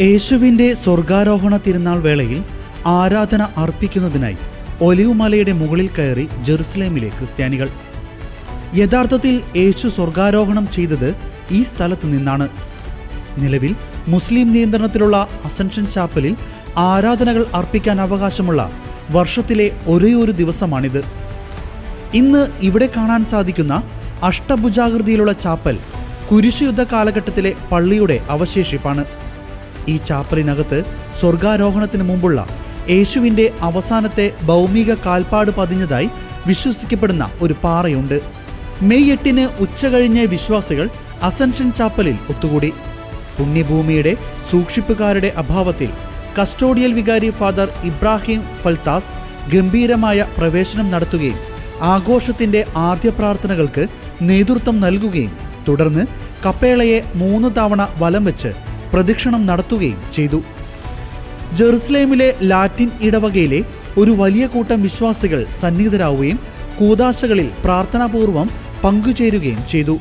യേശുവിൻ്റെ സ്വർഗാരോഹണ തിരുനാൾ വേളയിൽ ആരാധന അർപ്പിക്കുന്നതിനായി ഒലിവ് മലയുടെ മുകളിൽ കയറി ജെറുസലേമിലെ ക്രിസ്ത്യാനികൾ. യഥാർത്ഥത്തിൽ യേശു സ്വർഗാരോഹണം ചെയ്തത് ഈ സ്ഥലത്തു നിന്നാണ്. നിലവിൽ മുസ്ലിം നിയന്ത്രണത്തിലുള്ള അസൻഷൻ ചാപ്പലിൽ ആരാധനകൾ അർപ്പിക്കാൻ അവകാശമുള്ള വർഷത്തിലെ ഒരേയൊരു ദിവസമാണിത്. ഇന്ന് ഇവിടെ കാണാൻ സാധിക്കുന്ന അഷ്ടഭുജാകൃതിയിലുള്ള ചാപ്പൽ കുരിശുയുദ്ധ കാലഘട്ടത്തിലെ പള്ളിയുടെ അവശേഷിപ്പാണ്. ഈ ചാപ്പലിനകത്ത് സ്വർഗാരോഹണത്തിന് മുമ്പുള്ള യേശുവിൻ്റെ അവസാനത്തെ ഭൗമിക കാൽപ്പാട് പതിഞ്ഞതായി വിശ്വസിക്കപ്പെടുന്ന ഒരു പാറയുണ്ട്. മെയ് 8 ഉച്ചകഴിഞ്ഞ് വിശ്വാസികൾ അസൻഷൻ ചാപ്പലിൽ ഒത്തുകൂടി. പുണ്യഭൂമിയുടെ സൂക്ഷിപ്പുകാരുടെ അഭാവത്തിൽ കസ്റ്റോഡിയൽ വികാരി ഫാദർ ഇബ്രാഹിം ഫൽത്താസ് ഗംഭീരമായ പ്രവേശനം നടത്തുകയും ആഘോഷത്തിൻ്റെ ആദ്യ പ്രാർത്ഥനകൾക്ക് നേതൃത്വം നൽകുകയും തുടർന്ന് കപ്പേളയെ 3 തവണ വലം വെച്ച് പ്രദക്ഷിണം നടത്തുകയും ചെയ്തു. ജെറുസലേമിലെ ലാറ്റിൻ ഇടവകയിലെ ഒരു വലിയ കൂട്ടം വിശ്വാസികൾ സന്നിഹിതരാവുകയും കൂദാശകളിൽ പ്രാർത്ഥനാപൂർവം പങ്കുചേരുകയും ചെയ്തു.